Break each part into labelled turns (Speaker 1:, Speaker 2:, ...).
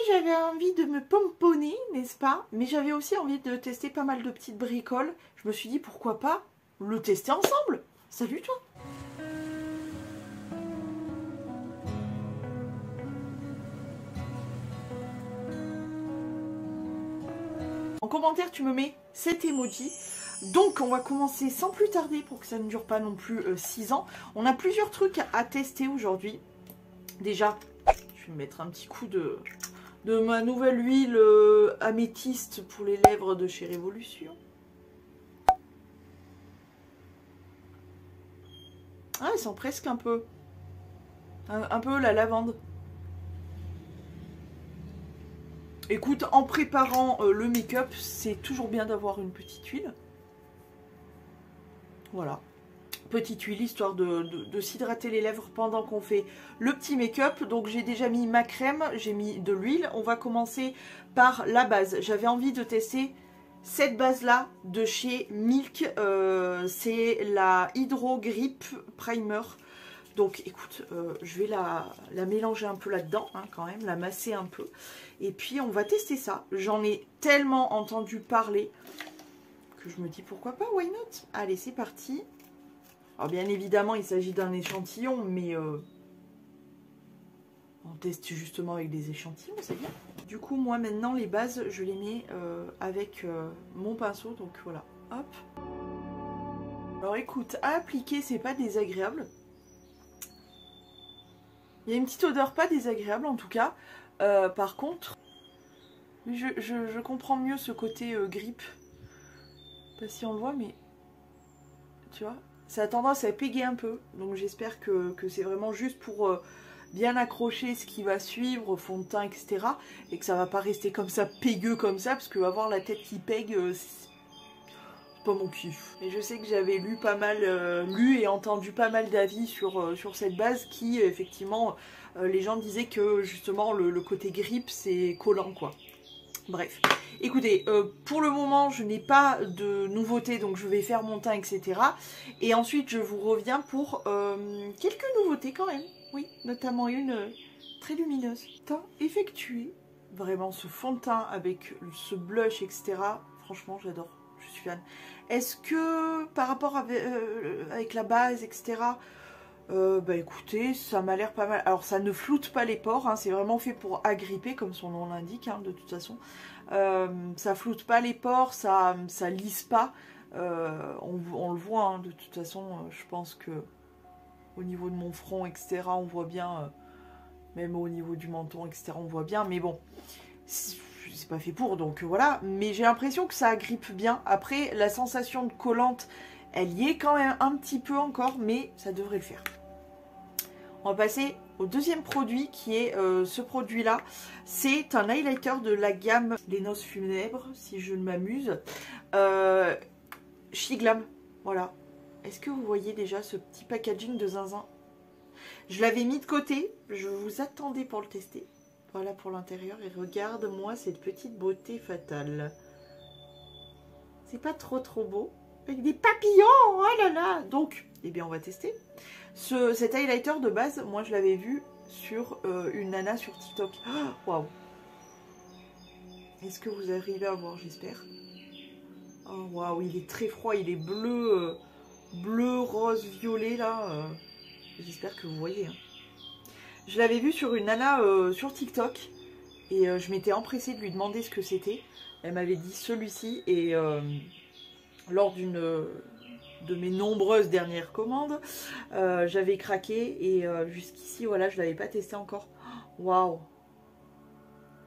Speaker 1: j'avais envie de me pomponner, n'est-ce pas? Mais j'avais aussi envie de tester pas mal de petites bricoles. Je me suis dit, pourquoi pas le tester ensemble? Salut toi! En commentaire, tu me mets cet emoji. Donc, on va commencer sans plus tarder pour que ça ne dure pas non plus 6 ans. On a plusieurs trucs à tester aujourd'hui. Déjà, je vais mettre un petit coup de ma nouvelle huile améthyste pour les lèvres de chez Révolution. Ah, elle sent presque un peu. Un peu la lavande. Écoute, en préparant le make-up, c'est toujours bien d'avoir une petite huile. Voilà. Petite huile, histoire de s'hydrater les lèvres pendant qu'on fait le petit make-up. Donc j'ai déjà mis ma crème, j'ai mis de l'huile. On va commencer par la base. J'avais envie de tester cette base-là de chez Milk. C'est la Hydro Grip Primer. Donc écoute, je vais la mélanger un peu là-dedans, hein, quand même, la masser un peu. Et puis on va tester ça. J'en ai tellement entendu parler que je me dis pourquoi pas, why not? Allez, c'est parti. Alors bien évidemment, il s'agit d'un échantillon, mais on teste justement avec des échantillons, c'est bien. Du coup, moi maintenant, les bases, je les mets avec mon pinceau, donc voilà, hop. Alors écoute, à appliquer, c'est pas désagréable. Il y a une petite odeur pas désagréable en tout cas. Par contre, je comprends mieux ce côté grippe. Je sais pas si on le voit, mais tu vois, ça a tendance à péguer un peu. Donc j'espère que c'est vraiment juste pour bien accrocher ce qui va suivre, fond de teint, etc. Et que ça va pas rester comme ça, pégueux comme ça, parce que avoir la tête qui pègue, c'est pas mon kiff. Et je sais que j'avais lu pas mal, lu et entendu pas mal d'avis sur cette base qui, effectivement, les gens disaient que justement le côté grippe, c'est collant, quoi. Bref, écoutez, pour le moment, je n'ai pas de nouveautés, donc je vais faire mon teint, etc. Et ensuite, je vous reviens pour quelques nouveautés quand même. Oui, notamment une très lumineuse. Teint effectué. Vraiment, ce fond de teint avec ce blush, etc. Franchement, j'adore. Je suis fan. Est-ce que, par rapport avec la base, etc., bah écoutez, ça m'a l'air pas mal. Alors ça ne floute pas les pores, hein, c'est vraiment fait pour agripper comme son nom l'indique, hein, de toute façon. Ça floute pas les pores, ça lisse pas. On le voit, hein, de toute façon, je pense que au niveau de mon front, etc., on voit bien, même au niveau du menton, etc., on voit bien, mais bon, c'est pas fait pour, donc voilà. Mais j'ai l'impression que ça agrippe bien. Après, la sensation de collante, elle y est quand même un petit peu encore, mais ça devrait le faire. On va passer au deuxième produit qui est ce produit-là. C'est un highlighter de la gamme Les Noces Funèbres, si je ne m'amuse. Shiglam, voilà. Est-ce que vous voyez déjà ce petit packaging de zinzin? Je l'avais mis de côté, je vous attendais pour le tester. Voilà pour l'intérieur et regarde-moi cette petite beauté fatale. C'est pas trop beau? Avec des papillons, oh là là. Donc, eh bien on va tester. Cet highlighter de base, moi je l'avais vu sur une nana sur TikTok. Waouh! Est-ce que vous arrivez à voir, j'espère? Oh waouh, il est très froid, il est bleu, bleu, rose, violet là. J'espère que vous voyez. Hein. Je l'avais vu sur une nana sur TikTok et je m'étais empressée de lui demander ce que c'était. Elle m'avait dit celui-ci et lors d'une de mes nombreuses dernières commandes, j'avais craqué et jusqu'ici, voilà, je ne l'avais pas testé encore. Waouh!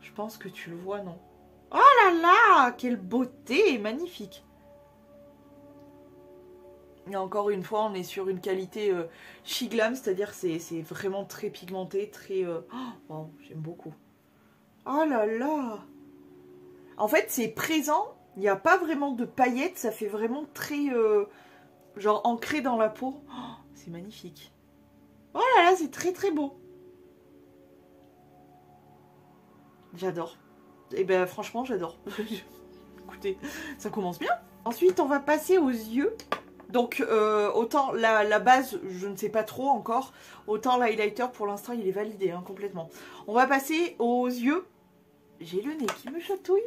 Speaker 1: Je pense que tu le vois, non? Oh là là! Quelle beauté! Magnifique! Et encore une fois, on est sur une qualité Shiglam, c'est-à-dire c'est vraiment très pigmenté, très... wow, j'aime beaucoup. Oh là là! En fait, c'est présent, il n'y a pas vraiment de paillettes, ça fait vraiment très... genre ancré dans la peau. Oh, c'est magnifique. Oh là là, c'est très beau. J'adore. Et ben franchement, j'adore. Écoutez, ça commence bien. Ensuite, on va passer aux yeux. Donc, autant la base, je ne sais pas trop encore. Autant l'highlighter, pour l'instant, il est validé, hein, complètement. On va passer aux yeux. j'ai le nez qui me chatouille.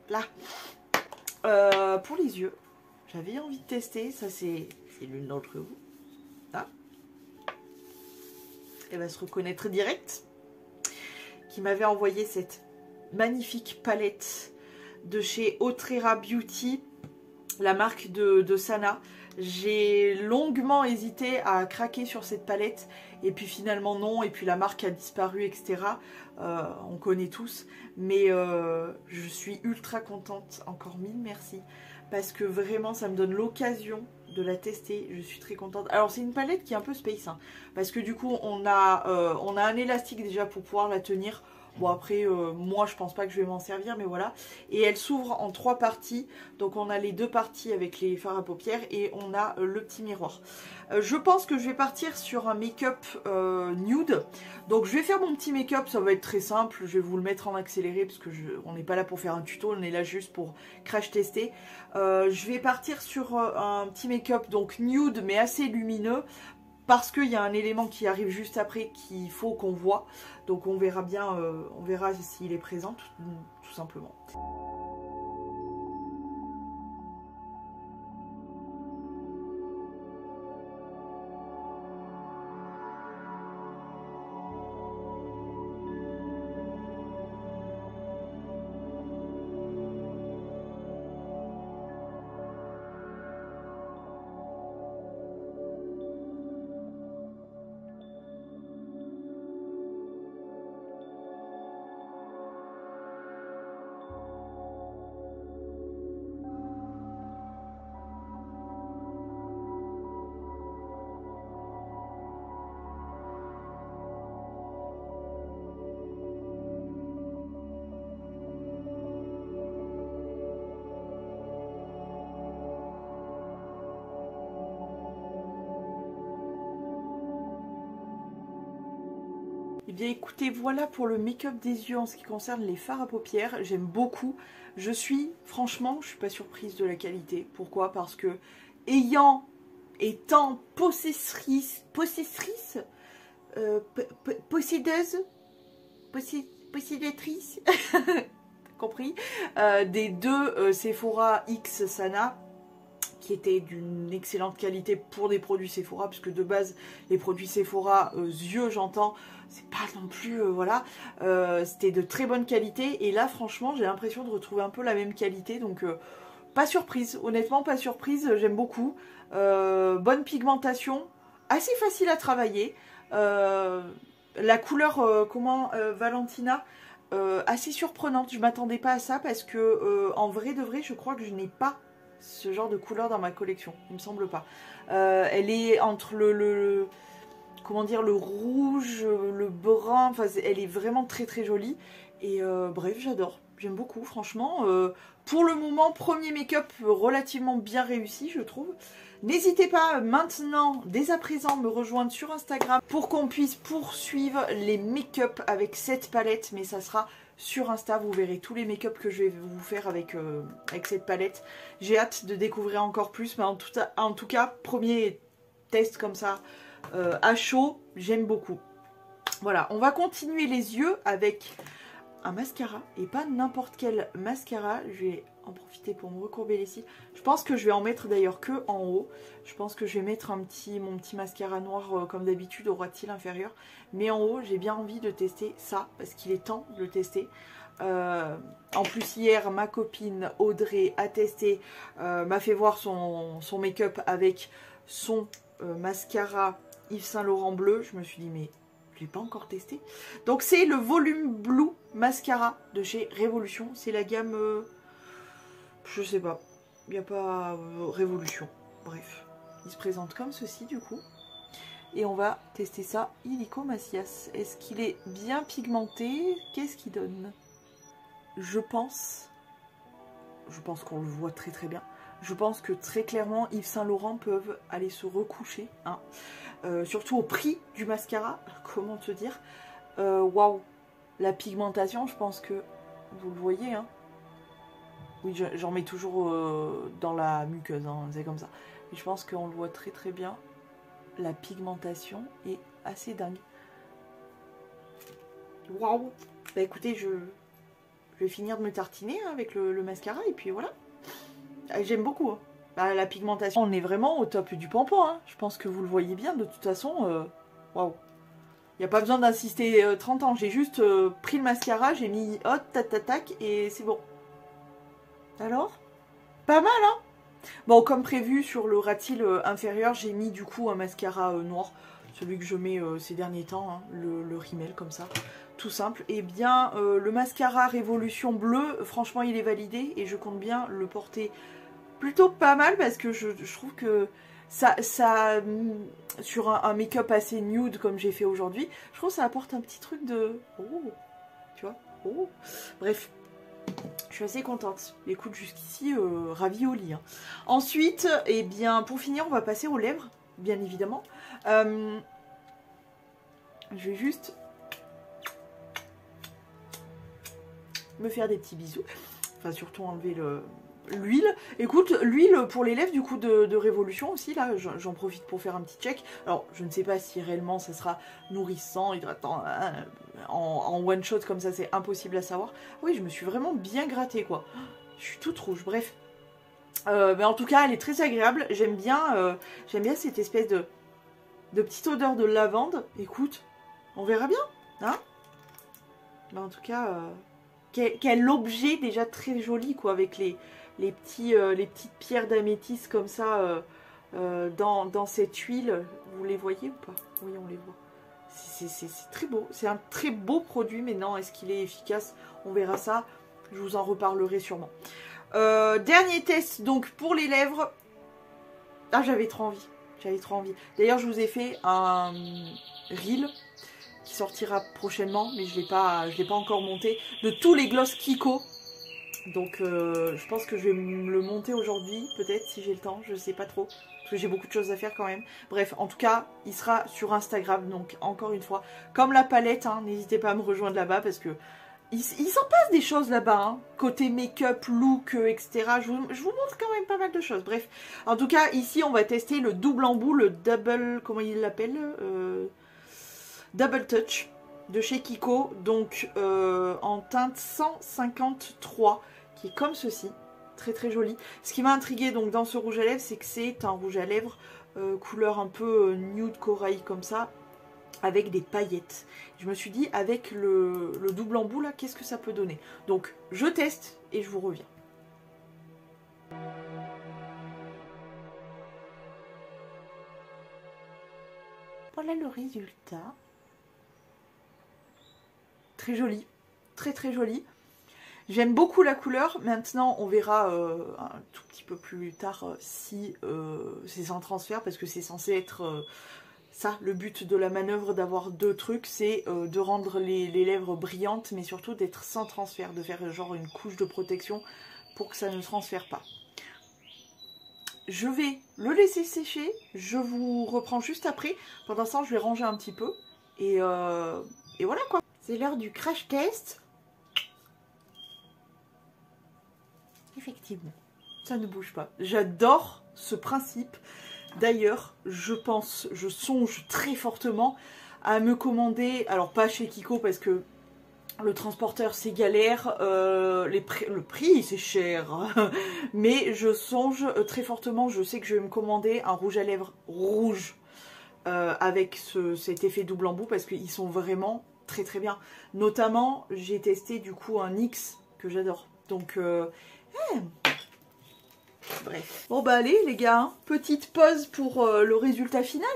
Speaker 1: Là. Pour les yeux, j'avais envie de tester. Ça, c'est l'une d'entre vous. Là. Elle va se reconnaître direct. Qui m'avait envoyé cette magnifique palette de chez Otrera Beauty. La marque de Sana. J'ai longuement hésité à craquer sur cette palette et puis finalement non, et puis la marque a disparu, etc. On connaît tous, mais je suis ultra contente, encore mille merci, parce que vraiment ça me donne l'occasion de la tester, je suis très contente. Alors c'est une palette qui est un peu space, hein, parce que du coup on a un élastique déjà pour pouvoir la tenir. Bon après, moi je pense pas que je vais m'en servir, mais voilà. Et elle s'ouvre en 3 parties. Donc on a les 2 parties avec les fards à paupières et on a le petit miroir. Je pense que je vais partir sur un make-up nude. Donc je vais faire mon petit make-up, ça va être très simple. Je vais vous le mettre en accéléré parce que on n'est pas là pour faire un tuto, on est là juste pour crash tester. Je vais partir sur un petit make-up donc nude mais assez lumineux. Parce qu'il y a un élément qui arrive juste après qu'il faut qu'on voit. Donc on verra bien, on verra s'il est présent tout simplement. Eh bien écoutez, voilà pour le make-up des yeux en ce qui concerne les fards à paupières. J'aime beaucoup. Franchement, je suis pas surprise de la qualité. Pourquoi? Parce que étant possédeuse, possédatrice, compris, des 2 Sephora X Sana, qui était d'une excellente qualité pour des produits Sephora, puisque de base les produits Sephora yeux j'entends, c'est pas non plus voilà, c'était de très bonne qualité et là franchement j'ai l'impression de retrouver un peu la même qualité, donc pas surprise, honnêtement pas surprise, j'aime beaucoup. Bonne pigmentation, assez facile à travailler, la couleur Valentina, assez surprenante, je m'attendais pas à ça parce que en vrai de vrai je crois que je n'ai pas ce genre de couleur dans ma collection, il me semble pas. Elle est entre comment dire, le rouge, le brun, enfin elle est vraiment très très jolie et bref j'adore, j'aime beaucoup franchement. Pour le moment, premier make-up relativement bien réussi je trouve. N'hésitez pas maintenant, dès à présent, me rejoindre sur Instagram pour qu'on puisse poursuivre les make-up avec cette palette, mais ça sera sur Insta, vous verrez tous les make-up que je vais vous faire avec cette palette. J'ai hâte de découvrir encore plus, mais en tout cas, premier test comme ça, à chaud, j'aime beaucoup. Voilà, on va continuer les yeux avec un mascara, et pas n'importe quel mascara. Je vais en profiter pour me recourber les cils. Je pense que je vais en mettre d'ailleurs que en haut. Je pense que je vais mettre mon petit mascara noir comme d'habitude au ras de cils inférieur. Mais en haut, j'ai bien envie de tester ça, parce qu'il est temps de le tester. En plus hier, ma copine Audrey a testé, m'a fait voir son make-up avec son mascara Yves Saint Laurent bleu. Je me suis dit mais je l'ai pas encore testé. Donc c'est le Volume Blue Mascara de chez Révolution. C'est la gamme, je sais pas, il n'y a pas Révolution. Bref, il se présente comme ceci du coup. Et on va tester ça illico Macias. Est-ce qu'il est bien pigmenté? Qu'est-ce qu'il donne? Je pense qu'on le voit très très bien. Je pense que très clairement Yves Saint Laurent peuvent aller se recoucher, hein. Surtout au prix du mascara, comment te dire, waouh, la pigmentation, je pense que vous le voyez, hein. Oui, j'en mets toujours dans la muqueuse, hein, c'est comme ça. Et je pense qu'on le voit très très bien. La pigmentation est assez dingue. Waouh, Bah écoutez, je vais finir de me tartiner hein, avec le mascara et puis voilà. J'aime beaucoup. Hein. Bah, la pigmentation, on est vraiment au top du pompon. Hein. Je pense que vous le voyez bien. De toute façon, waouh. Il n'y a pas besoin d'insister 30 ans. J'ai juste pris le mascara, j'ai mis hot, tac, tac, tac, et c'est bon. Alors? Pas mal, hein? Bon, comme prévu, sur le ratil inférieur, j'ai mis du coup un mascara noir. Celui que je mets ces derniers temps, hein, le Rimmel, comme ça. Tout simple. Et bien, le mascara Révolution Bleu, franchement, il est validé. Et je compte bien le porter plutôt pas mal parce que je trouve que ça sur un make-up assez nude comme j'ai fait aujourd'hui, je trouve que ça apporte un petit truc de... Oh, tu vois, oh. Bref, je suis assez contente. Écoute, jusqu'ici, ravie au lit. Hein. Ensuite, eh bien, pour finir, on va passer aux lèvres, bien évidemment. Je vais juste me faire des petits bisous. Enfin, surtout enlever l'huile. Écoute, l'huile pour les lèvres du coup de Révolution aussi, là, j'en profite pour faire un petit check. Alors, je ne sais pas si réellement ça sera nourrissant, hydratant, hein, en one shot comme ça, c'est impossible à savoir. Oui, je me suis vraiment bien grattée, quoi. Je suis toute rouge, bref. Mais en tout cas, elle est très agréable. J'aime bien cette espèce de petite odeur de lavande. Écoute, on verra bien, hein. Mais en tout cas, quel objet déjà très joli, quoi, avec les petites pierres d'améthyste comme ça dans cette huile. Vous les voyez ou pas? Oui, on les voit. C'est très beau. C'est un très beau produit, mais non, est-ce qu'il est efficace? On verra ça. Je vous en reparlerai sûrement. Dernier test, donc, pour les lèvres. Ah, j'avais trop envie. J'avais trop envie. D'ailleurs, je vous ai fait un reel qui sortira prochainement, mais je l'ai pas encore monté, de tous les gloss Kiko. Donc je pense que je vais me le monter aujourd'hui, peut-être, si j'ai le temps, je sais pas trop, parce que j'ai beaucoup de choses à faire quand même. Bref, en tout cas, il sera sur Instagram, donc encore une fois, comme la palette, hein, n'hésitez pas à me rejoindre là-bas, parce que il s'en passe des choses là-bas, hein, côté make-up, look, etc. Je vous montre quand même pas mal de choses. Bref, en tout cas, ici, on va tester le double embout, le double, comment il l'appelle, Double Touch de chez Kiko, donc en teinte 153, qui est comme ceci, très très joli. Ce qui m'a intrigué donc dans ce rouge à lèvres, c'est que c'est un rouge à lèvres couleur un peu nude corail comme ça, avec des paillettes. Je me suis dit, avec le double embout là, qu'est-ce que ça peut donner? Donc je teste et je vous reviens. Voilà le résultat. Très joli, très très joli. J'aime beaucoup la couleur. Maintenant, on verra un tout petit peu plus tard si c'est sans transfert, parce que c'est censé être ça, le but de la manœuvre, d'avoir deux trucs, c'est de rendre les lèvres brillantes, mais surtout d'être sans transfert, de faire genre une couche de protection pour que ça ne transfère pas. Je vais le laisser sécher, je vous reprends juste après. Pendant ce temps, je vais ranger un petit peu et voilà quoi. C'est l'heure du crash test. Effectivement, ça ne bouge pas. J'adore ce principe. D'ailleurs, je songe très fortement à me commander, alors pas chez Kiko parce que le transporteur c'est galère, le prix c'est cher, mais je songe très fortement, je sais que je vais me commander un rouge à lèvres rouge avec cet effet double embout parce qu'ils sont vraiment très très bien. Notamment, j'ai testé du coup un NYX que j'adore. Donc, bref. Bon bah allez les gars, hein, petite pause pour le résultat final.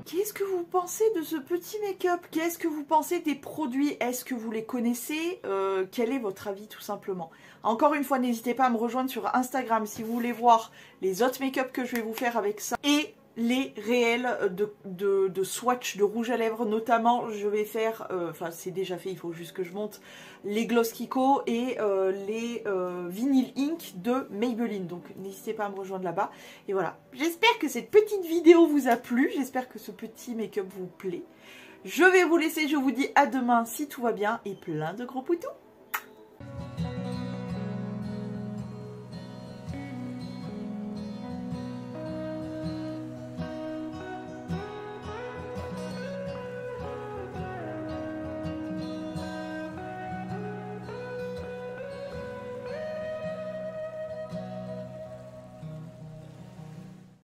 Speaker 1: Qu'est-ce que vous pensez de ce petit make-up? Qu'est-ce que vous pensez des produits? Est-ce que vous les connaissez? Quel est votre avis tout simplement? Encore une fois, n'hésitez pas à me rejoindre sur Instagram si vous voulez voir les autres make-up que je vais vous faire avec ça. Et les réels de swatch de rouge à lèvres, notamment je vais faire, enfin c'est déjà fait, il faut juste que je monte, les Gloss Kiko et les Vinyl Ink de Maybelline. Donc n'hésitez pas à me rejoindre là-bas. Et voilà, j'espère que cette petite vidéo vous a plu, j'espère que ce petit make-up vous plaît. Je vais vous laisser, je vous dis à demain si tout va bien et plein de gros poutous.